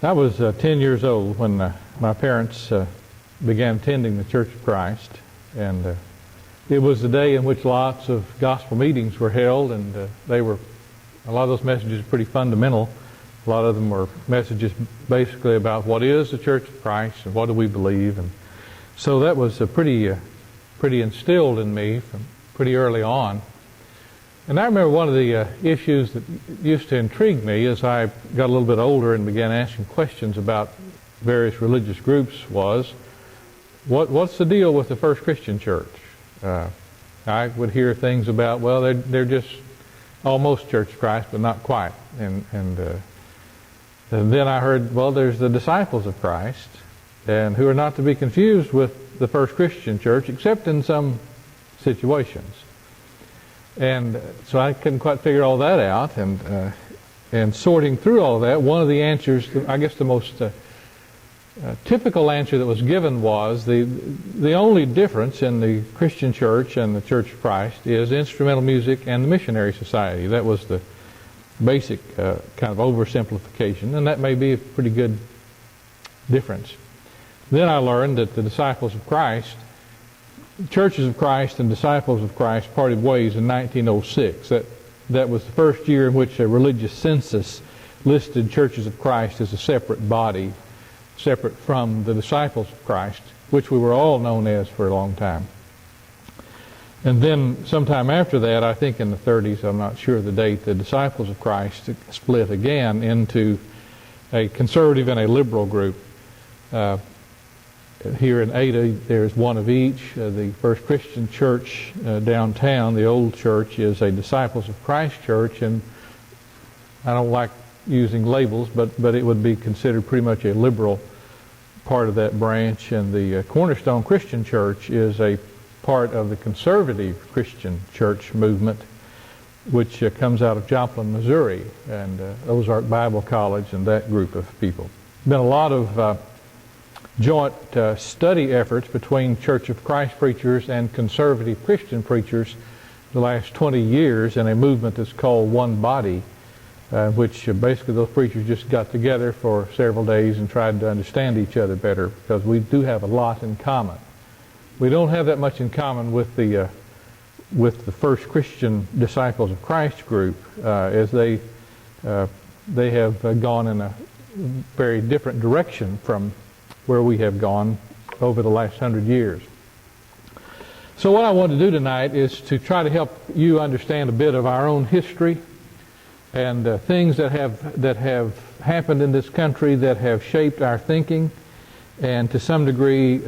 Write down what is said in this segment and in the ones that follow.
I was 10 years old when my parents began attending the Church of Christ, and it was the day in which lots of gospel meetings were held, and a lot of those messages were pretty fundamental. A lot of them were messages basically about what is the Church of Christ and what do we believe, and so that was pretty instilled in me from pretty early on. And I remember one of the issues that used to intrigue me as I got a little bit older and began asking questions about various religious groups was, what's the deal with the first Christian church? I would hear things about, well, they're just almost Church of Christ, but not quite. And then I heard, well, there's the disciples of Christ, and who are not to be confused with the first Christian church, except in some situations. And so I couldn't quite figure all that out, and sorting through all that, one of the answers, I guess the most typical answer that was given was the only difference in the Christian church and the Church of Christ is instrumental music and the missionary society. That was the basic kind of oversimplification, and that may be a pretty good difference. Then I learned that the disciples of Christ, Churches of Christ and Disciples of Christ parted ways in 1906. That was the first year in which a religious census listed Churches of Christ as a separate body, separate from the Disciples of Christ, which we were all known as for a long time. And then sometime after that, I think in the 30s, I'm not sure of the date, the Disciples of Christ split again into a conservative and a liberal group. Here in Ada, there's one of each. The First Christian Church downtown, the old church, is a Disciples of Christ church, and I don't like using labels, but it would be considered pretty much a liberal part of that branch. And the Cornerstone Christian Church is a part of the conservative Christian church movement, which comes out of Joplin, Missouri, and Ozark Bible College and that group of people. Been a lot of joint study efforts between Church of Christ preachers and conservative Christian preachers the last 20 years in a movement that's called One Body, which basically those preachers just got together for several days and tried to understand each other better, because we do have a lot in common. We don't have that much in common with the First Christian Disciples of Christ group, as they have gone in a very different direction from where we have gone over the last 100 years. So what I want to do tonight is to try to help you understand a bit of our own history and things that have happened in this country that have shaped our thinking and to some degree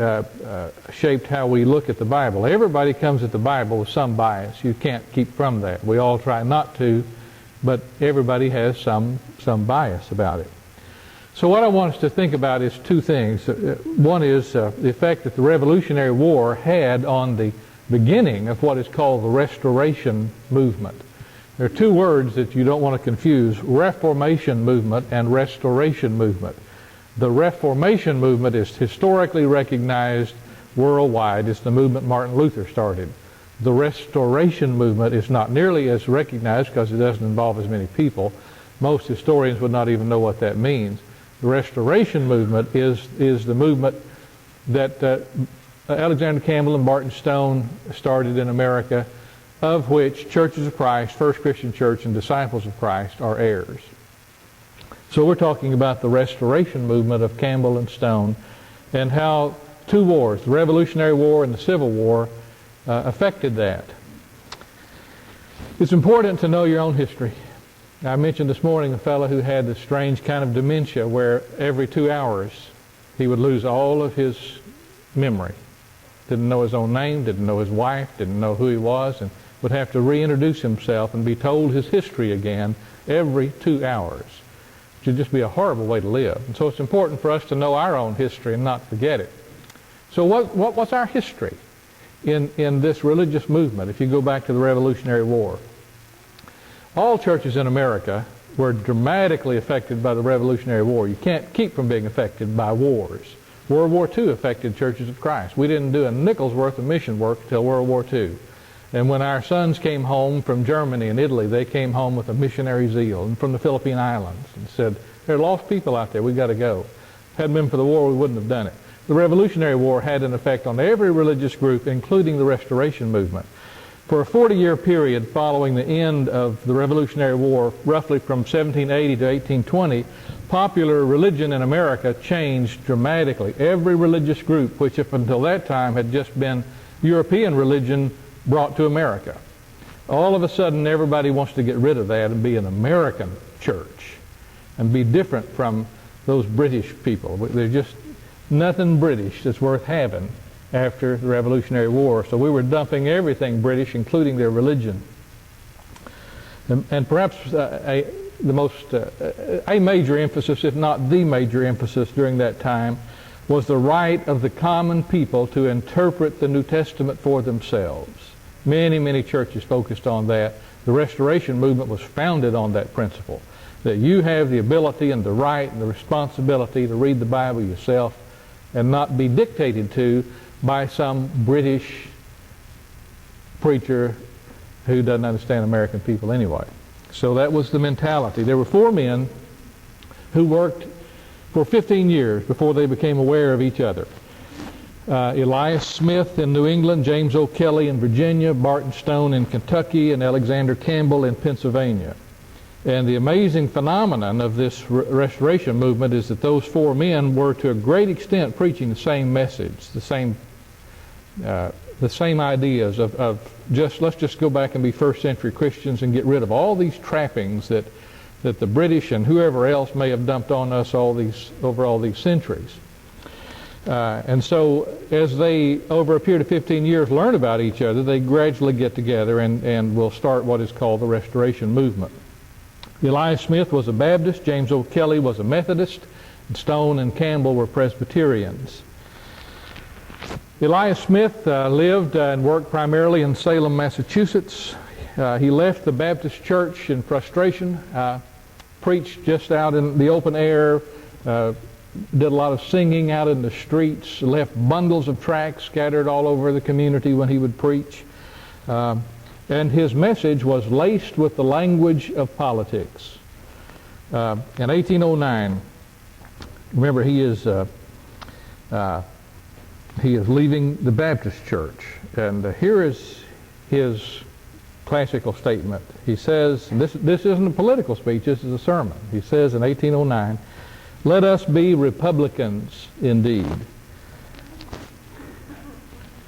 shaped how we look at the Bible. Everybody comes at the Bible with some bias. You can't keep from that. We all try not to, but everybody has some bias about it. So what I want us to think about is two things. One is the effect that the Revolutionary War had on the beginning of what is called the Restoration Movement. There are two words that you don't want to confuse: Reformation Movement and Restoration Movement. The Reformation Movement is historically recognized worldwide. It's the movement Martin Luther started. The Restoration Movement is not nearly as recognized because it doesn't involve as many people. Most historians would not even know what that means. The Restoration Movement is the movement that Alexander Campbell and Barton Stone started in America, of which Churches of Christ, First Christian Church, and Disciples of Christ are heirs. So we're talking about the Restoration Movement of Campbell and Stone and how two wars, the Revolutionary War and the Civil War, affected that. It's important to know your own history. I mentioned this morning a fellow who had this strange kind of dementia where every 2 hours he would lose all of his memory. Didn't know his own name, didn't know his wife, didn't know who he was, and would have to reintroduce himself and be told his history again every 2 hours. It should just be a horrible way to live. And so it's important for us to know our own history and not forget it. So what's our history in this religious movement if you go back to the Revolutionary War? All churches in America were dramatically affected by the Revolutionary War. You can't keep from being affected by wars. World War II affected Churches of Christ. We didn't do a nickel's worth of mission work until World War II. And when our sons came home from Germany and Italy, they came home with a missionary zeal, and from the Philippine Islands, and said, There are lost people out there. We've got to go. Hadn't been for the war, we wouldn't have done it. The Revolutionary War had an effect on every religious group, including the Restoration movement. For a 40-year period following the end of the Revolutionary War, roughly from 1780 to 1820, popular religion in America changed dramatically. Every religious group, which up until that time had just been European religion, brought to America. All of a sudden, everybody wants to get rid of that and be an American church and be different from those British people. There's just nothing British that's worth having after the Revolutionary War. So we were dumping everything British, including their religion. And perhaps a major emphasis, if not the major emphasis during that time, was the right of the common people to interpret the New Testament for themselves. Many, many churches focused on that. The Restoration movement was founded on that principle, that you have the ability and the right and the responsibility to read the Bible yourself and not be dictated to by some British preacher who doesn't understand American people anyway. So that was the mentality. There were 4 men who worked for 15 years before they became aware of each other. Elias Smith in New England, James O'Kelly in Virginia, Barton Stone in Kentucky, and Alexander Campbell in Pennsylvania. And the amazing phenomenon of this Restoration movement is that those 4 men were to a great extent preaching the same message, the same ideas of let's just go back and be first century Christians and get rid of all these trappings that the British and whoever else may have dumped on us over all these centuries. And so as they, over a period of 15 years, learn about each other, they gradually get together and will start what is called the Restoration movement. Elias Smith was a Baptist, James O'Kelly was a Methodist, and Stone and Campbell were Presbyterians. Elias Smith lived and worked primarily in Salem, Massachusetts. He left the Baptist church in frustration, preached just out in the open air, did a lot of singing out in the streets, left bundles of tracts scattered all over the community when he would preach. And his message was laced with the language of politics. In 1809, remember he is leaving the Baptist church. And here is his classical statement. He says, this isn't a political speech, this is a sermon. He says in 1809, "Let us be Republicans indeed."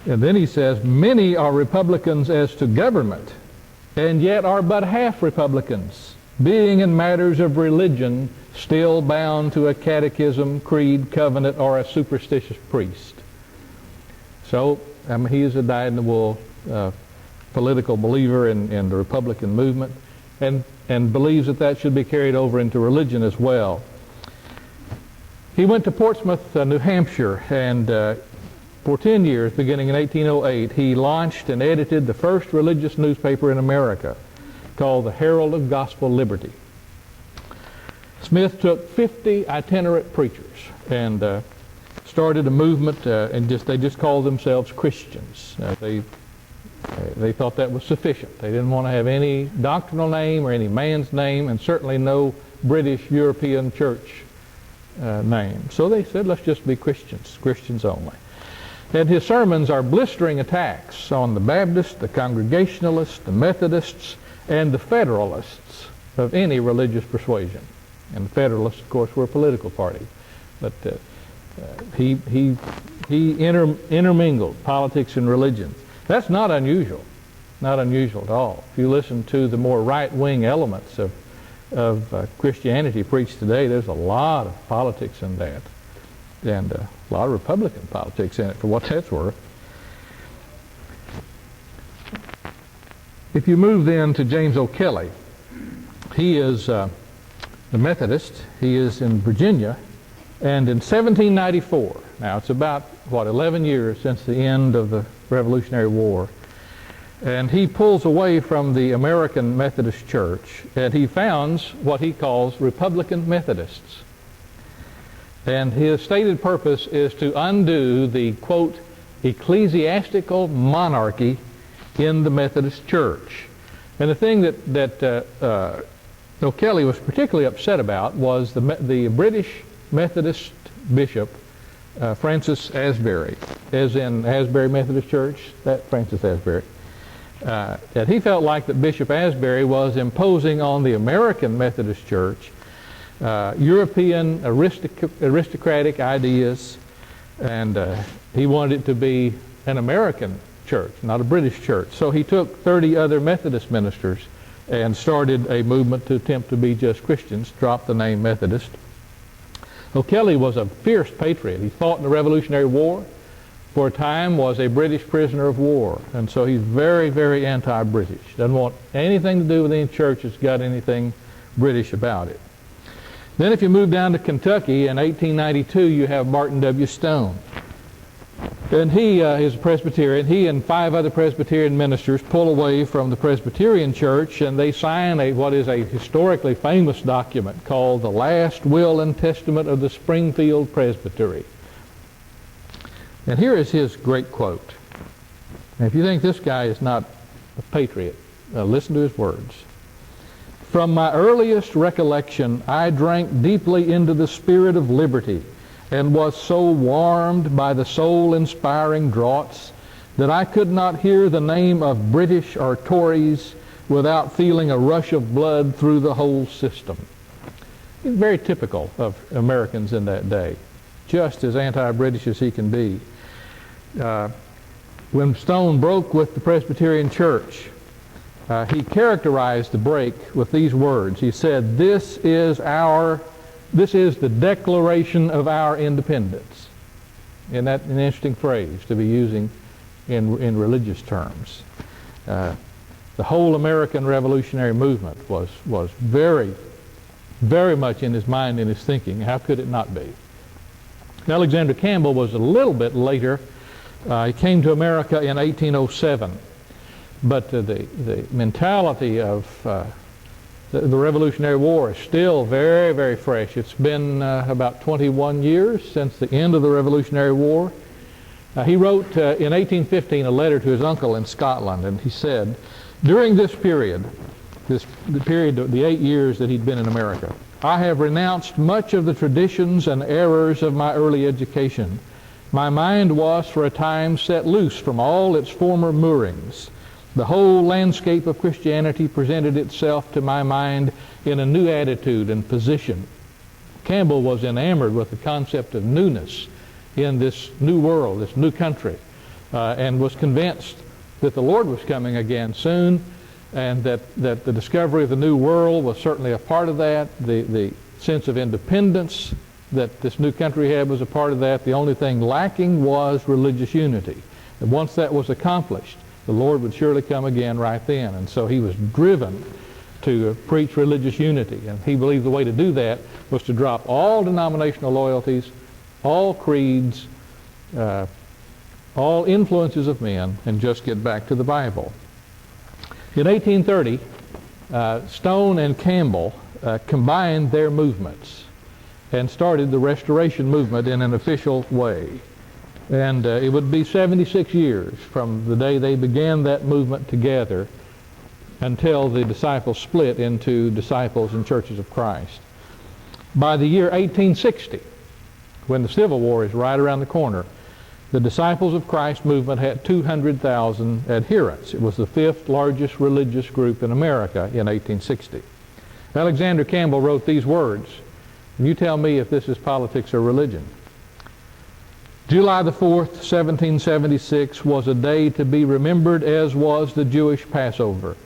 And then he says, "Many are Republicans as to government, and yet are but half Republicans, being in matters of religion still bound to a catechism, creed, covenant, or a superstitious priest." So, he is a dyed-in-the-wool political believer in the Republican movement, and believes that should be carried over into religion as well. He went to Portsmouth, New Hampshire, and for 10 years, beginning in 1808, he launched and edited the first religious newspaper in America, called the Herald of Gospel Liberty. Smith took 50 itinerant preachers and started a movement, and they just called themselves Christians. They thought that was sufficient. They didn't want to have any doctrinal name or any man's name, and certainly no British European church name. So they said, let's just be Christians, Christians only. And his sermons are blistering attacks on the Baptists, the Congregationalists, the Methodists, and the Federalists of any religious persuasion. And the Federalists, of course, were a political party. But he intermingled politics and religion. That's not unusual. Not unusual at all. If you listen to the more right-wing elements of Christianity preached today, there's a lot of politics in that. And a lot of Republican politics in it, for what that's worth. If you move then to James O'Kelly, he is the Methodist. He is in Virginia. And in 1794, now it's about, 11 years since the end of the Revolutionary War, and he pulls away from the American Methodist Church, and he founds what he calls Republican Methodists. And his stated purpose is to undo the, quote, ecclesiastical monarchy in the Methodist Church. And the thing that O'Kelly was particularly upset about was the British Methodist bishop, Francis Asbury, as in Asbury Methodist Church, that Francis Asbury. That he felt like that Bishop Asbury was imposing on the American Methodist Church European aristocratic ideas, and he wanted it to be an American church, not a British church. So he took 30 other Methodist ministers and started a movement to attempt to be just Christians, dropped the name Methodist. O'Kelly was a fierce patriot. He fought in the Revolutionary War. For a time was a British prisoner of war, and so he's very, very anti-British. Doesn't want anything to do with any church that's got anything British about it. Then if you move down to Kentucky, in 1892 you have Martin W. Stone. And he is a Presbyterian. He and 5 other Presbyterian ministers pull away from the Presbyterian Church, and they sign what is a historically famous document called the Last Will and Testament of the Springfield Presbytery. And here is his great quote. Now, if you think this guy is not a patriot, listen to his words. From my earliest recollection, I drank deeply into the spirit of liberty, and was so warmed by the soul-inspiring draughts that I could not hear the name of British or Tories without feeling a rush of blood through the whole system. It's very typical of Americans in that day, just as anti-British as he can be. When Stone broke with the Presbyterian Church, he characterized the break with these words. He said, This is the declaration of our independence. And that's an interesting phrase to be using in religious terms. The whole American revolutionary movement was very, very much in his mind and his thinking. How could it not be? Alexander Campbell was a little bit later. He came to America in 1807. But the mentality of the Revolutionary War is still very, very fresh. It's been about 21 years since the end of the Revolutionary War. He wrote in 1815 a letter to his uncle in Scotland, and he said, during this period, the 8 years that he'd been in America, I have renounced much of the traditions and errors of my early education. My mind was for a time set loose from all its former moorings. The whole landscape of Christianity presented itself to my mind in a new attitude and position. Campbell was enamored with the concept of newness in this new world, this new country, and was convinced that the Lord was coming again soon, and that the discovery of the new world was certainly a part of that. The sense of independence that this new country had was a part of that. The only thing lacking was religious unity. And once that was accomplished, the Lord would surely come again right then. And so he was driven to preach religious unity. And he believed the way to do that was to drop all denominational loyalties, all creeds, all influences of men, and just get back to the Bible. In 1830, Stone and Campbell combined their movements and started the Restoration movement in an official way. And it would be 76 years from the day they began that movement together until the disciples split into disciples and churches of Christ. By the year 1860, when the Civil War is right around the corner, the Disciples of Christ movement had 200,000 adherents. It was the 5th largest religious group in America in 1860. Alexander Campbell wrote these words, and you tell me if this is politics or religion. July the 4th, 1776 was a day to be remembered, as was the Jewish Passover.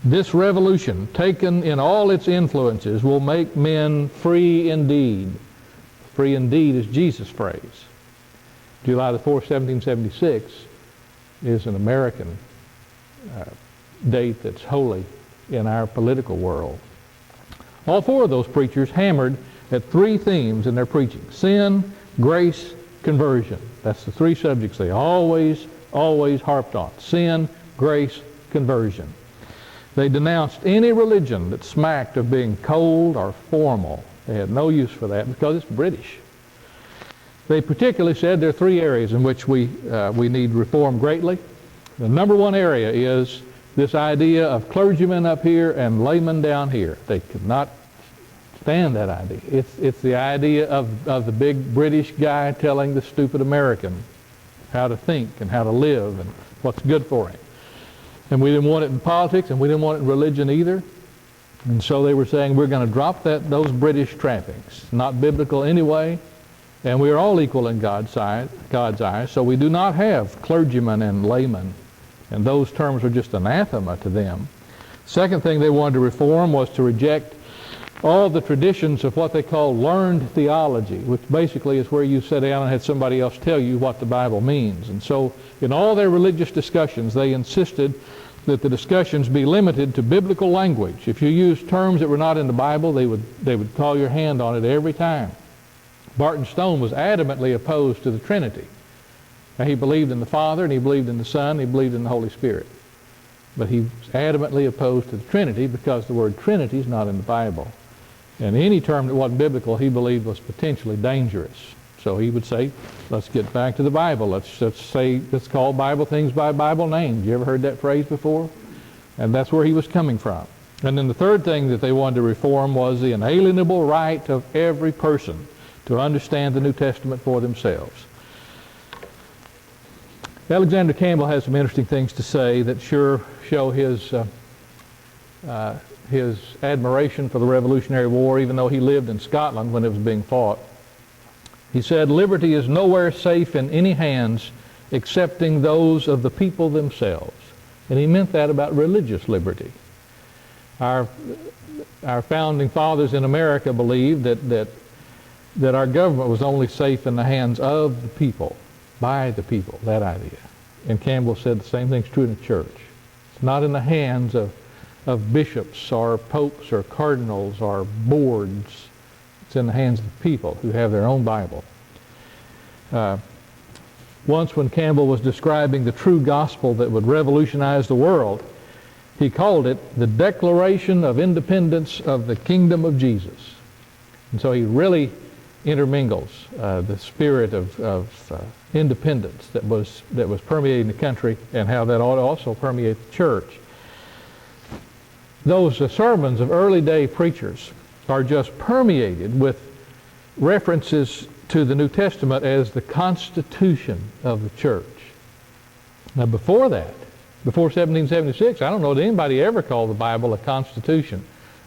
This revolution, taken in all its influences, will make men free indeed. Free indeed is Jesus' phrase. July the 4th, 1776 is an American date that's holy in our political world. All 4 of those preachers hammered at 3 themes in their preaching: sin, grace, conversion. That's the 3 subjects they always harped on: sin, grace, conversion. They denounced any religion that smacked of being cold or formal. They had no use for that because it's British. They particularly said there are 3 areas in which we need reform greatly. The number 1 area is This idea of clergymen up here and laymen down here. They could not stand that idea. It's the idea of the big British guy telling the stupid American how to think and how to live and what's good for him. And we didn't want it in politics, and we didn't want it in religion either. And so they were saying, we're going to drop those British trappings. Not biblical anyway, and we are all equal in God's eyes. So we do not have clergymen and laymen, and those terms are just anathema to them. Second thing they wanted to reform was to reject all the traditions of what they call learned theology, which basically is where you sit down and had somebody else tell you what the Bible means. And so in all their religious discussions, they insisted that the discussions be limited to biblical language. If you used terms that were not in the Bible, they would call your hand on it every time. Barton Stone was adamantly opposed to the Trinity. Now, he believed in the Father, and he believed in the Son, and he believed in the Holy Spirit. But he was adamantly opposed to the Trinity because the word Trinity is not in the Bible. And any term that wasn't biblical, he believed was potentially dangerous. So he would say, let's get back to the Bible. Let's call Bible things by Bible names. You ever heard that phrase before? And that's where he was coming from. And then the third thing that they wanted to reform was the inalienable right of every person to understand the New Testament for themselves. Alexander Campbell has some interesting things to say that sure show his admiration for the Revolutionary War, even though he lived in Scotland when it was being fought. He said, liberty is nowhere safe in any hands excepting those of the people themselves. And he meant that about religious liberty. Our founding fathers in America believed that our government was only safe in the hands of the people, by the people, that idea. And Campbell said the same thing's true in the church. It's not in the hands of bishops or popes or cardinals or boards. It's in the hands of the people who have their own Bible. Once when Campbell was describing the true gospel that would revolutionize the world, he called it the Declaration of Independence of the Kingdom of Jesus. And so he really intermingles the spirit of independence that was permeating the country and how that ought to also permeate the church. Those sermons of early day preachers are just permeated with references to the New Testament as the constitution of the church. Now before that, before 1776, I don't know that anybody ever called the Bible a constitution,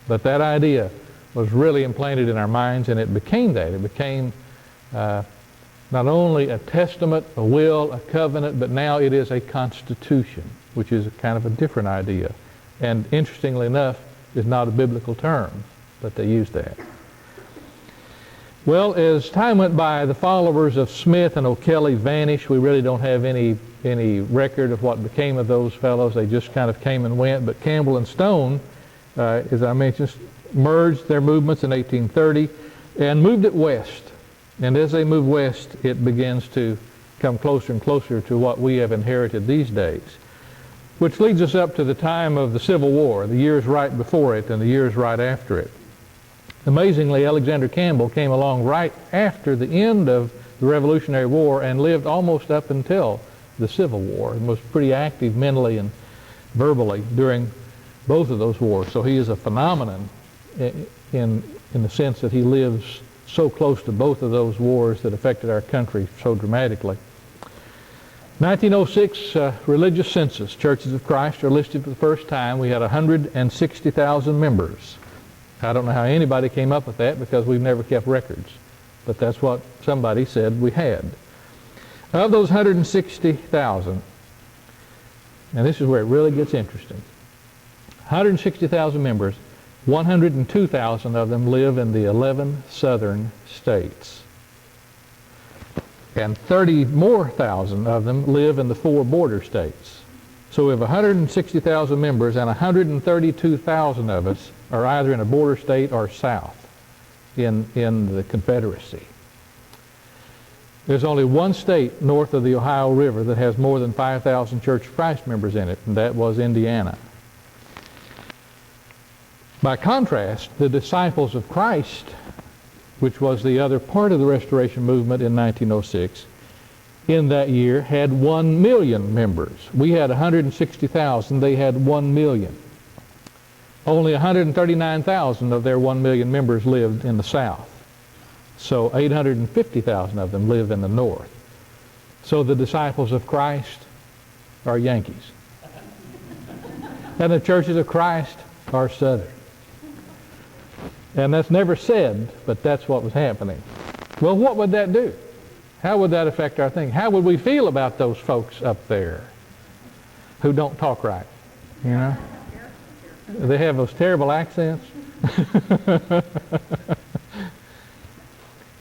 but that idea was really implanted in our minds, and it became that. It became not only a testament, a will, a covenant, but now it is a constitution, which is kind of a different idea. And interestingly enough, is not a biblical term, but they use that. Well, as time went by, the followers of Smith and O'Kelly vanished. We really don't have any record of what became of those fellows. They just kind of came and went. But Campbell and Stone, as I mentioned, merged their movements in 1830 and moved it west. And as they move west, it begins to come closer and closer to what we have inherited these days, which leads us up to the time of the Civil War, the years right before it and the years right after it. Amazingly, Alexander Campbell came along right after the end of the Revolutionary War and lived almost up until the Civil War and was pretty active mentally and verbally during both of those wars. So he is a phenomenon in the sense that he lives so close to both of those wars that affected our country so dramatically. 1906 religious census. Churches of Christ are listed for the first time. We had 160,000 members. I don't know how anybody came up with that because we've never kept records, but that's what somebody said we had. Of those 160,000, and this is where it really gets interesting, 160,000 members, 102,000 of them live in the 11 southern states. And 30 more thousand of them live in the 4 border states. So we have 160,000 members, and 132,000 of us are either in a border state or south in the Confederacy. There's only one state north of the Ohio River that has more than 5,000 Church of Christ members in it, and that was Indiana. By contrast, the Disciples of Christ, which was the other part of the Restoration movement in 1906, in that year had 1 million members. We had 160,000. They had 1 million. Only 139,000 of their 1 million members lived in the South. So 850,000 of them live in the North. So the disciples of Christ are Yankees. And the churches of Christ are Southern. And that's never said, but that's what was happening. Well, what would that do? How would that affect our thinking? How would we feel about those folks up there who don't talk right? You know? They have those terrible accents.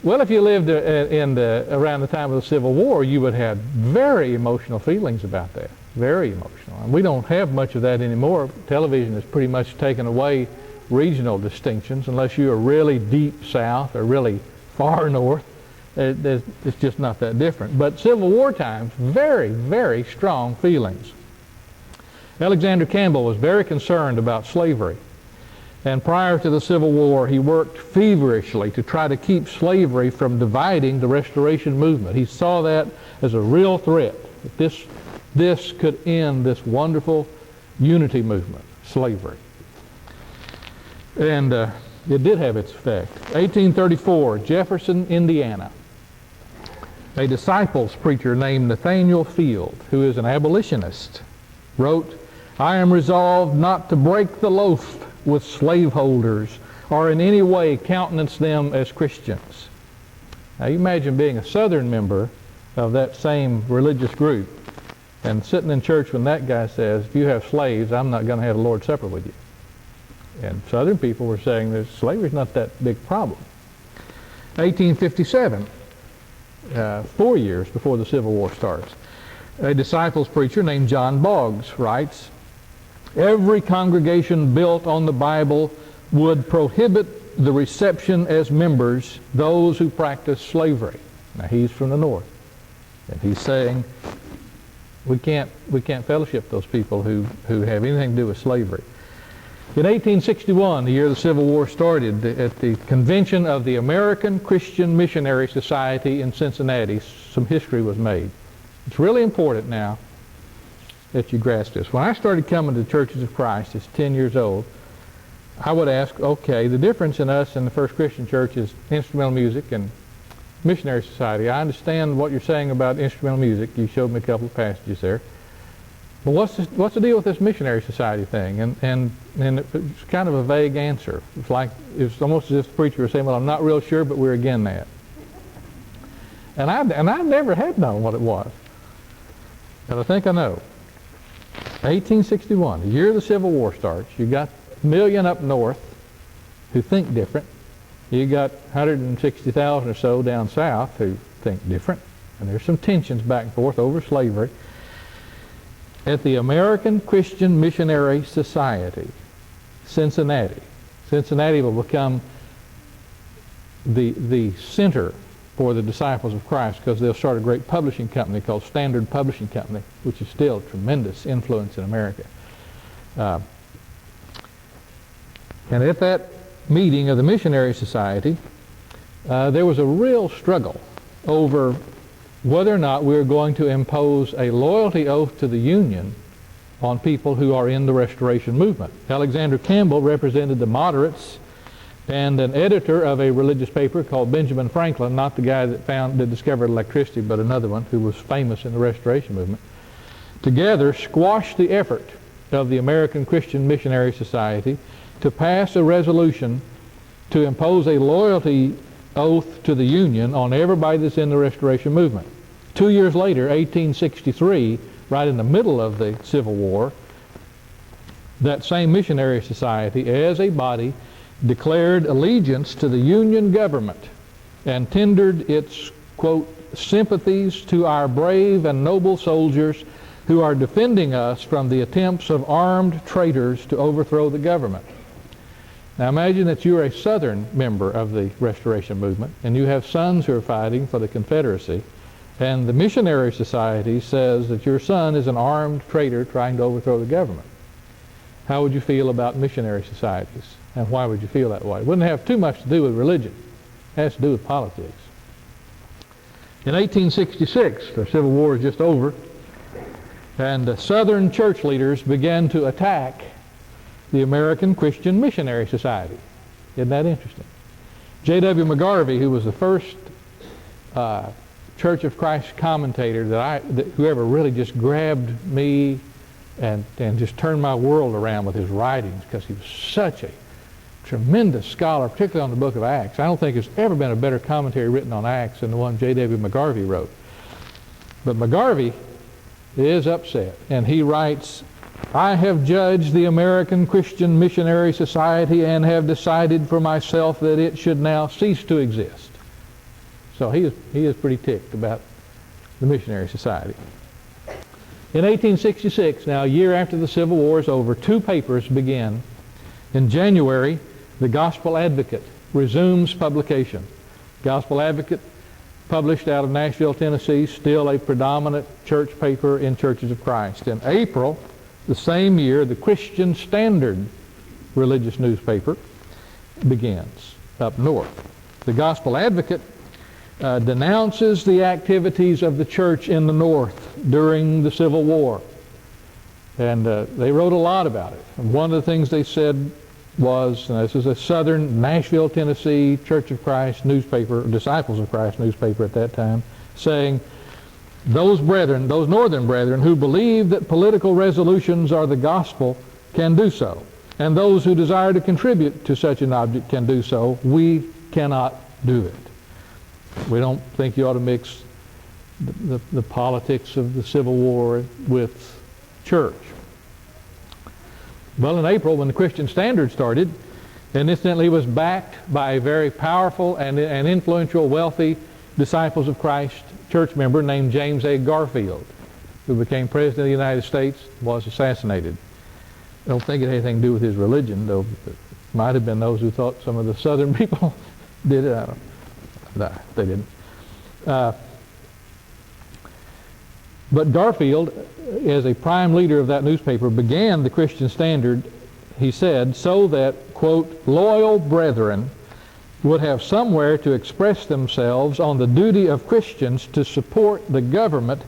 Well, if you lived around the time of the Civil War, you would have very emotional feelings about that. Very emotional. And we don't have much of that anymore. Television has pretty much taken away regional distinctions, unless you are really deep south or really far north. It's just not that different. But Civil War times, very, very strong feelings. Alexander Campbell was very concerned about slavery. And prior to the Civil War, he worked feverishly to try to keep slavery from dividing the Restoration movement. He saw that as a real threat. That this could end this wonderful unity movement, slavery. And it did have its effect. 1834, Jefferson, Indiana. A disciples preacher named Nathaniel Field, who is an abolitionist, wrote, "I am resolved not to break the loaf with slaveholders or in any way countenance them as Christians." Now you imagine being a Southern member of that same religious group and sitting in church when that guy says, if you have slaves, I'm not going to have the Lord's Supper with you. And Southern people were saying that slavery is not that big problem. 1857, 4 years before the Civil War starts, a disciples preacher named John Boggs writes, "Every congregation built on the Bible would prohibit the reception as members those who practice slavery." Now he's from the North, and he's saying we can't fellowship those people who have anything to do with slavery. In 1861, the year the Civil War started, at the convention of the American Christian Missionary Society in Cincinnati, some history was made. It's really important now that you grasp this. When I started coming to the Churches of Christ as 10 years old, I would ask, okay, the difference in us and the First Christian Church is instrumental music and missionary society. I understand what you're saying about instrumental music. You showed me a couple of passages there. But what's the deal with this missionary society thing? And it's kind of a vague answer. It's almost as if the preacher was saying, well, I'm not real sure, but we're again that. And I never had known what it was. But I think I know. 1861, the year the Civil War starts, you got a million up north who think different. You got 160,000 or so down south who think different. And there's some tensions back and forth over slavery. At the American Christian Missionary Society, Cincinnati. Cincinnati will become the center for the Disciples of Christ, because they'll start a great publishing company called Standard Publishing Company, which is still a tremendous influence in America. And at that meeting of the Missionary Society, there was a real struggle over whether or not we were going to impose a loyalty oath to the Union on people who are in the Restoration movement. Alexander Campbell represented the moderates, and an editor of a religious paper called Benjamin Franklin, not the guy that discovered electricity, but another one who was famous in the Restoration movement, together squashed the effort of the American Christian Missionary Society to pass a resolution to impose a loyalty oath to the Union on everybody that's in the Restoration movement. 2 years later, 1863, right in the middle of the Civil War, that same missionary society, as a body, declared allegiance to the Union government and tendered its, quote, sympathies to our brave and noble soldiers who are defending us from the attempts of armed traitors to overthrow the government. Now imagine that you're a Southern member of the Restoration movement and you have sons who are fighting for the Confederacy, and the Missionary Society says that your son is an armed traitor trying to overthrow the government. How would you feel about missionary societies? And why would you feel that way? It wouldn't have too much to do with religion. It has to do with politics. In 1866, the Civil War is just over, and Southern church leaders began to attack the American Christian Missionary Society. Isn't that interesting? J.W. McGarvey, who was the first Church of Christ commentator whoever really just grabbed me and just turned my world around with his writings, because he was such a tremendous scholar, particularly on the book of Acts. I don't think there's ever been a better commentary written on Acts than the one J.W. McGarvey wrote. But McGarvey is upset, and he writes, "I have judged the American Christian Missionary Society and have decided for myself that it should now cease to exist." So he is pretty ticked about the Missionary Society. In 1866, now a year after the Civil War is over, two papers begin. In January, the Gospel Advocate resumes publication. Gospel Advocate, published out of Nashville, Tennessee, still a predominant church paper in Churches of Christ. In April, the same year, the Christian Standard religious newspaper begins up north. The Gospel Advocate denounces the activities of the church in the North during the Civil War. And they wrote a lot about it. And one of the things they said was, and this is a Southern Nashville, Tennessee Church of Christ newspaper, Disciples of Christ newspaper at that time, saying, those northern brethren who believe that political resolutions are the gospel can do so. And those who desire to contribute to such an object can do so. We cannot do it. We don't think you ought to mix the politics of the Civil War with church. Well, in April, when the Christian Standard started, and incidentally was backed by a very powerful and influential, wealthy Disciples of Christ church member named James A. Garfield, who became President of the United States, was assassinated. I don't think it had anything to do with his religion, though it might have been those who thought some of the Southern people did it. I don't know. No, they didn't. But Garfield, as a prime leader of that newspaper, began the Christian Standard, he said, so that, quote, loyal brethren would have somewhere to express themselves on the duty of Christians to support the government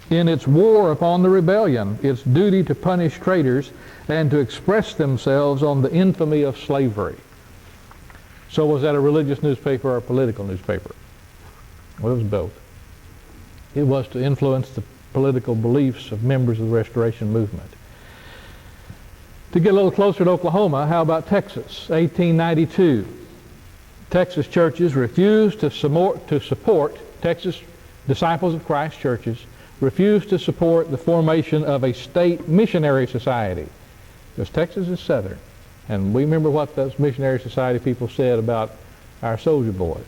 in its war upon the rebellion, its duty to punish traitors, and to express themselves on the infamy of slavery. So was that a religious newspaper or a political newspaper? Well, it was both. It was to influence the political beliefs of members of the Restoration Movement. To get a little closer to Oklahoma, how about Texas? 1892. Texas churches refused to support, Texas Disciples of Christ churches refused to support the formation of a state missionary society, because Texas is Southern. And we remember what those missionary society people said about our soldier boys.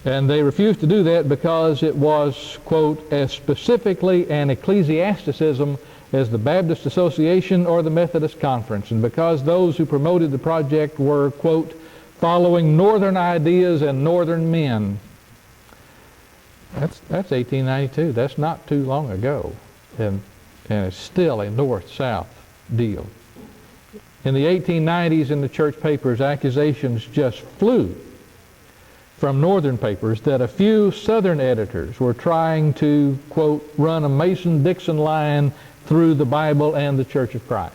And they refused to do that because it was, quote, as specifically an ecclesiasticism as the Baptist Association or the Methodist Conference, and because those who promoted the project were, quote, following northern ideas and northern men. That's 1892. That's not too long ago. And it's still a north-south deal. In the 1890s in the church papers, accusations just flew from northern papers that a few southern editors were trying to, quote, run a Mason-Dixon line through the Bible and the Church of Christ.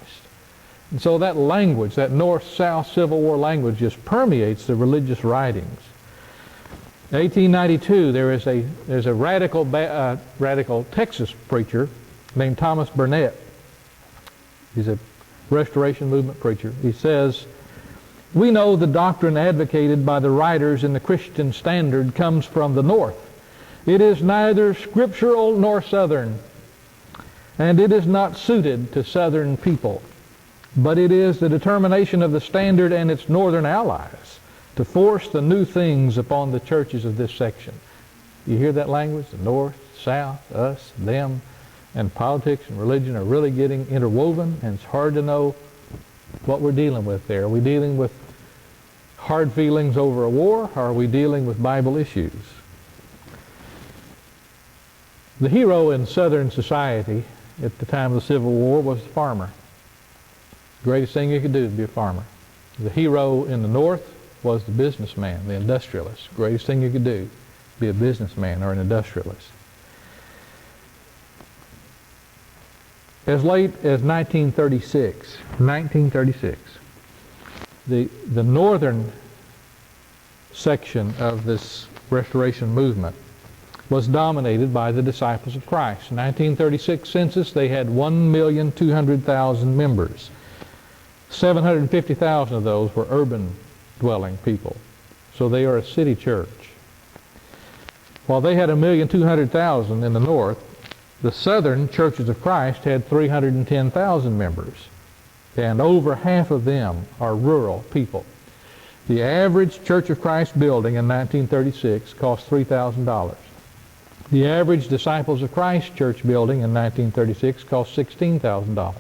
And so that language, that north-south Civil War language, just permeates the religious writings. In 1892, there's a radical Texas preacher named Thomas Burnett. He's a Restoration Movement preacher. He says, we know the doctrine advocated by the writers in the Christian Standard comes from the North. It is neither scriptural nor Southern, and it is not suited to Southern people. But it is the determination of the Standard and its Northern allies to force the new things upon the churches of this section. You hear that language? The North, South, us, them, and politics and religion are really getting interwoven, and it's hard to know what we're dealing with there. Are we dealing with hard feelings over a war, or are we dealing with Bible issues? The hero in Southern society at the time of the Civil War was the farmer. The greatest thing you could do is be a farmer. The hero in the North was the businessman, the industrialist. The greatest thing you could do be a businessman or an industrialist. As late as 1936, the northern section of this Restoration movement was dominated by the Disciples of Christ. In 1936 census, they had 1,200,000 members. 750,000 of those were urban dwelling people. So they are a city church. While they had 1,200,000 in the north, the southern Churches of Christ had 310,000 members, and over half of them are rural people. The average Church of Christ building in 1936 cost $3,000. The average Disciples of Christ church building in 1936 cost $16,000.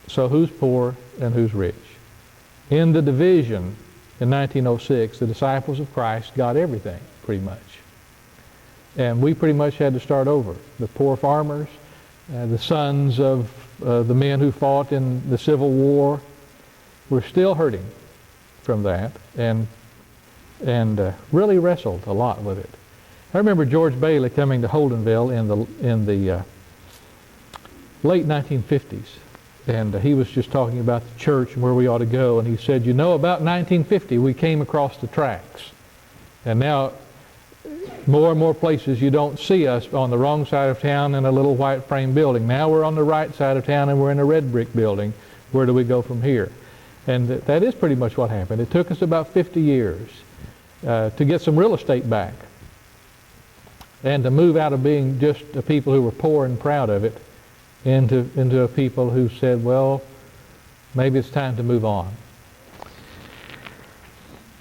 So who's poor and who's rich? In the division in 1906, the Disciples of Christ got everything, pretty much. And we pretty much had to start over. The poor farmers, the sons of the men who fought in the Civil War, were still hurting from that and really wrestled a lot with it. I remember George Bailey coming to Holdenville in the late 1950s, and he was just talking about the church and where we ought to go, and he said, you know, about 1950 we came across the tracks, and now more and more places you don't see us on the wrong side of town in a little white frame building. Now we're on the right side of town and we're in a red brick building. Where do we go from here? And that is pretty much what happened. It took us about 50 years to get some real estate back and to move out of being just a people who were poor and proud of it into a people who said, well, maybe it's time to move on.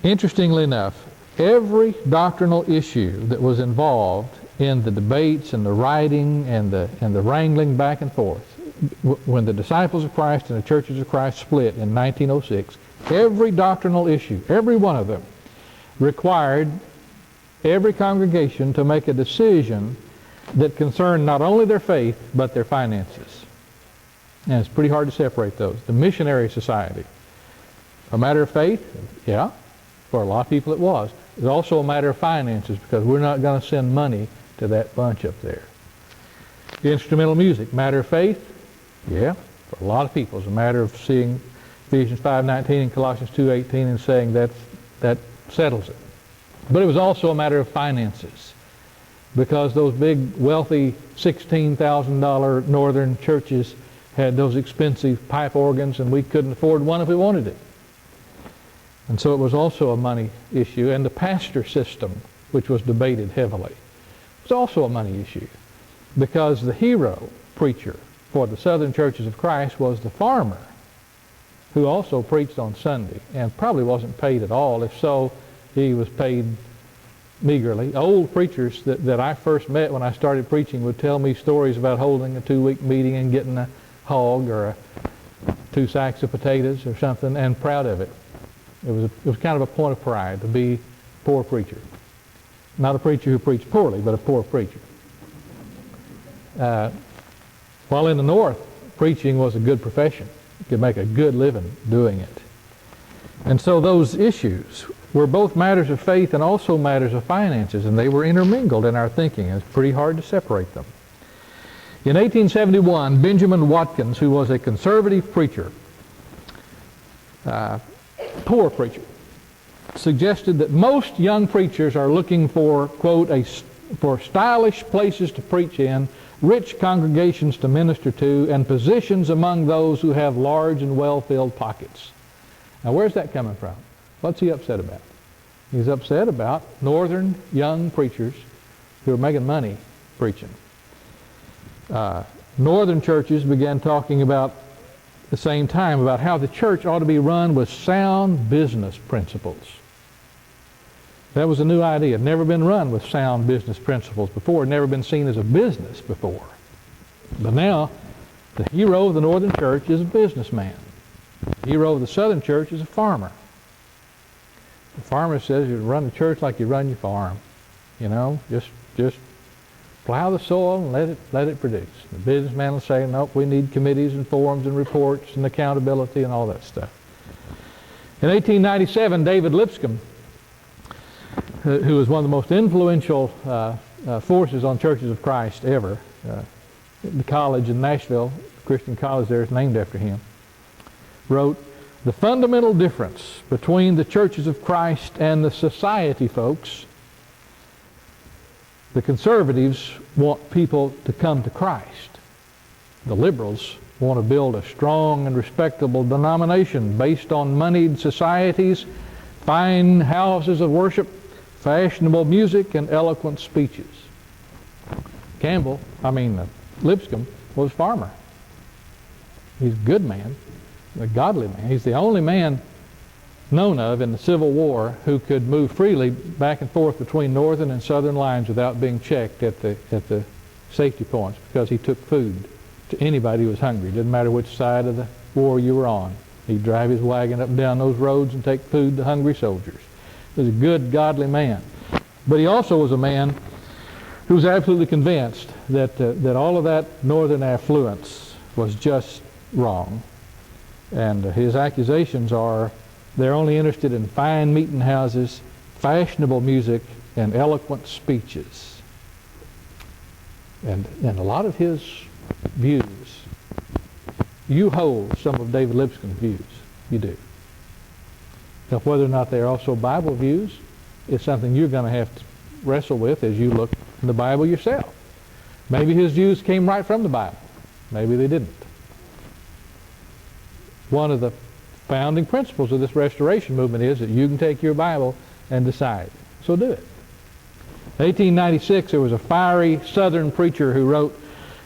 Interestingly enough, every doctrinal issue that was involved in the debates and the writing and the wrangling back and forth, when the Disciples of Christ and the Churches of Christ split in 1906, every doctrinal issue, every one of them, required every congregation to make a decision that concerned not only their faith, but their finances. And it's pretty hard to separate those. The missionary society, a matter of faith, yeah, for a lot of people it was. It's also a matter of finances, because we're not going to send money to that bunch up there. The instrumental music, matter of faith, yeah, for a lot of people it's a matter of seeing Ephesians 5:19 and Colossians 2:18 and saying that settles it. But it was also a matter of finances, because those big wealthy $16,000 northern churches had those expensive pipe organs, and we couldn't afford one if we wanted it. And so it was also a money issue. And the pastor system, which was debated heavily, was also a money issue, because the hero preacher for the Southern Churches of Christ was the farmer, who also preached on Sunday and probably wasn't paid at all. If so, he was paid meagerly. Old preachers that I first met when I started preaching would tell me stories about holding a 2-week meeting and getting a hog or 2 sacks of potatoes or something, and proud of it. It was kind of a point of pride to be a poor preacher. Not a preacher who preached poorly, but a poor preacher. While in the North, preaching was a good profession. You could make a good living doing it. And so those issues were both matters of faith and also matters of finances, and they were intermingled in our thinking. It's pretty hard to separate them. In 1871, Benjamin Watkins, who was a conservative preacher, poor preacher, suggested that most young preachers are looking for, quote, for stylish places to preach in, rich congregations to minister to, and positions among those who have large and well-filled pockets. Now, where's that coming from? What's he upset about? He's upset about northern young preachers who are making money preaching. Northern churches began talking about the same time about how the church ought to be run with sound business principles. That was a new idea. It had never been run with sound business principles before. It had never been seen as a business before. But now, the hero of the northern church is a businessman. The hero of the southern church is a farmer. The farmer says you run the church like you run your farm. You know, just plow the soil and let it produce. The businessman will say, nope, we need committees and forums and reports and accountability and all that stuff. In 1897, David Lipscomb who was one of the most influential forces on Churches of Christ ever. The college in Nashville, Christian college there, is named after him, wrote, "The fundamental difference between the Churches of Christ and the society folks, the conservatives want people to come to Christ. The liberals want to build a strong and respectable denomination based on moneyed societies, fine houses of worship, fashionable music, and eloquent speeches." Lipscomb was a farmer. He's a good man, a godly man. He's the only man known of in the Civil War who could move freely back and forth between northern and southern lines without being checked at the safety points, because he took food to anybody who was hungry. Didn't matter which side of the war you were on. He'd drive his wagon up and down those roads and take food to hungry soldiers. He was a good, godly man. But he also was a man who was absolutely convinced that all of that northern affluence was just wrong. And his accusations are they're only interested in fine meeting houses, fashionable music, and eloquent speeches. And a lot of his views, you hold some of David Lipscomb's views. You do. Now, whether or not they're also Bible views is something you're going to have to wrestle with as you look in the Bible yourself. Maybe his views came right from the Bible. Maybe they didn't. One of the founding principles of this restoration movement is that you can take your Bible and decide. So do it. In 1896, there was a fiery Southern preacher who wrote,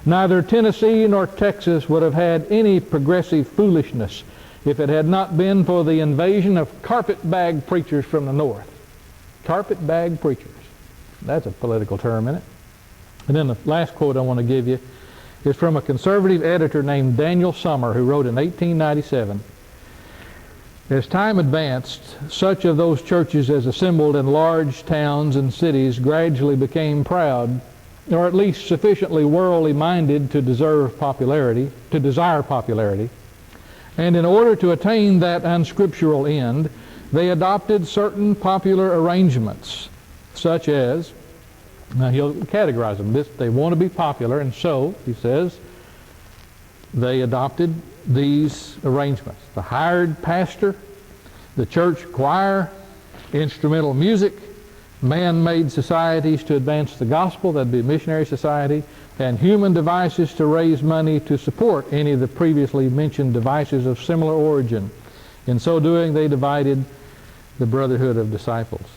"Neither Tennessee nor Texas would have had any progressive foolishness if it had not been for the invasion of carpetbag preachers from the North." Carpetbag preachers. That's a political term, isn't it? And then the last quote I want to give you is from a conservative editor named Daniel Summer, who wrote in 1897, "As time advanced, such of those churches as assembled in large towns and cities gradually became proud, or at least sufficiently worldly minded to desire popularity, and in order to attain that unscriptural end, they adopted certain popular arrangements, such as," now he'll categorize them, they want to be popular, and so, he says, they adopted these arrangements: the hired pastor, the church choir, instrumental music, man-made societies to advance the gospel, that'd be a missionary society, and human devices to raise money to support any of the previously mentioned devices of similar origin. In so doing, they divided the brotherhood of disciples.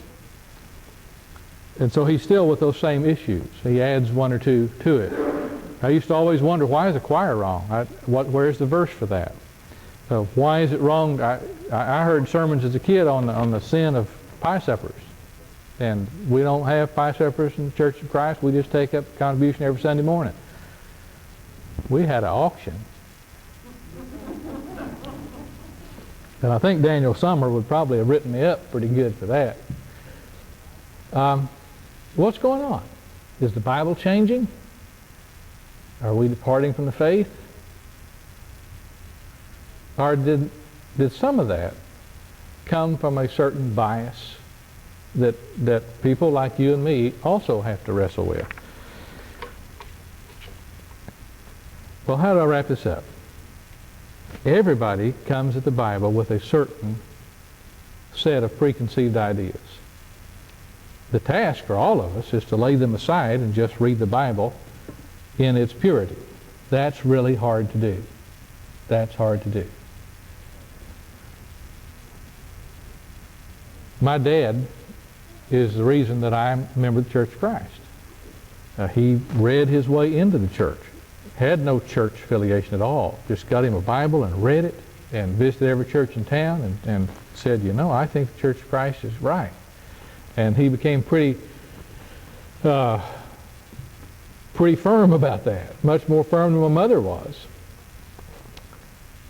And so he's still with those same issues. He adds one or two to it. I used to always wonder, why is the choir wrong? Where's the verse for that? Why is it wrong? I heard sermons as a kid on the sin of pie suppers. And we don't have pie suppers in the Church of Christ. We just take up contribution every Sunday morning. We had an auction. And I think Daniel Summer would probably have written me up pretty good for that. What's going on? Is the Bible changing? Are we departing from the faith? Or did some of that come from a certain bias that people like you and me also have to wrestle with? Well, how do I wrap this up? Everybody comes at the Bible with a certain set of preconceived ideas. The task for all of us is to lay them aside and just read the Bible in its purity. That's really hard to do. That's hard to do. My dad is the reason that I'm a member of the Church of Christ. He read his way into the church. Had no church affiliation at all. Just got him a Bible and read it and visited every church in town and said, I think the Church of Christ is right. And he became pretty firm about that. Much more firm than my mother was.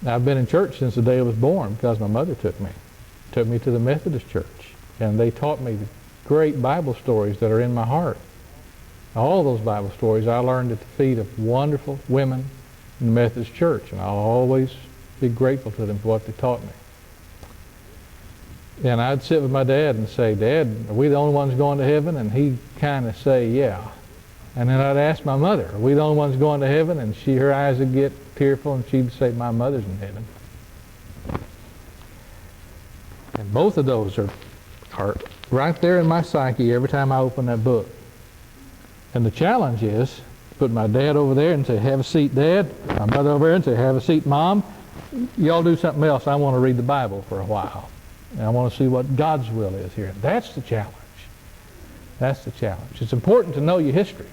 I've been in church since the day I was born because my mother took me. Took me to the Methodist church. And they taught me the great Bible stories that are in my heart. All those Bible stories I learned at the feet of wonderful women in the Methodist church. And I'll always be grateful to them for what they taught me. And I'd sit with my dad and say, Dad, are we the only ones going to heaven? And he'd kind of say, yeah. And then I'd ask my mother, are we the only ones going to heaven? And her eyes would get tearful, and she'd say, my mother's in heaven. And both of those are right there in my psyche every time I open that book. And the challenge is to put my dad over there and say, have a seat, Dad. My mother over there and say, have a seat, Mom. Y'all do something else. I want to read the Bible for a while. And I want to see what God's will is here. That's the challenge. That's the challenge. It's important to know your history.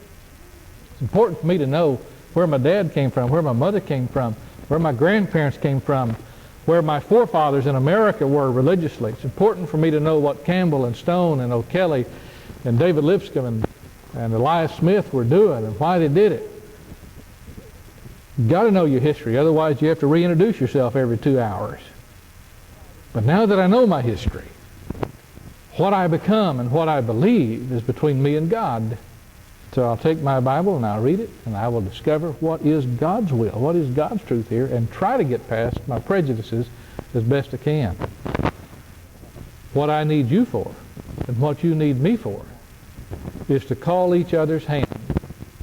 It's important for me to know where my dad came from, where my mother came from, where my grandparents came from, where my forefathers in America were religiously. It's important for me to know what Campbell and Stone and O'Kelly and David Lipscomb and Elias Smith were doing and why they did it. You've got to know your history. Otherwise, you have to reintroduce yourself every 2 hours. But now that I know my history, what I become and what I believe is between me and God. So I'll take my Bible and I'll read it, and I will discover what is God's will, what is God's truth here, and try to get past my prejudices as best I can. What I need you for and what you need me for is to call each other's hand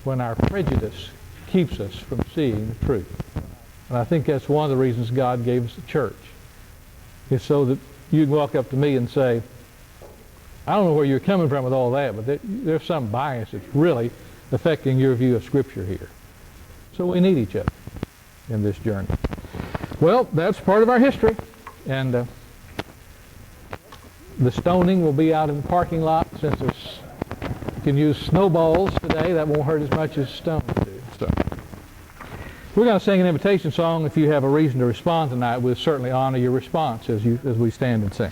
when our prejudice keeps us from seeing the truth. And I think that's one of the reasons God gave us the church. It's so that you can walk up to me and say, I don't know where you're coming from with all that, but there's some bias that's really affecting your view of Scripture here. So we need each other in this journey. Well, that's part of our history. And the stoning will be out in the parking lot. Since you can use snowballs today, that won't hurt as much as stones do. So we're going to sing an invitation song. If you have a reason to respond tonight, we'll certainly honor your response as we stand and sing.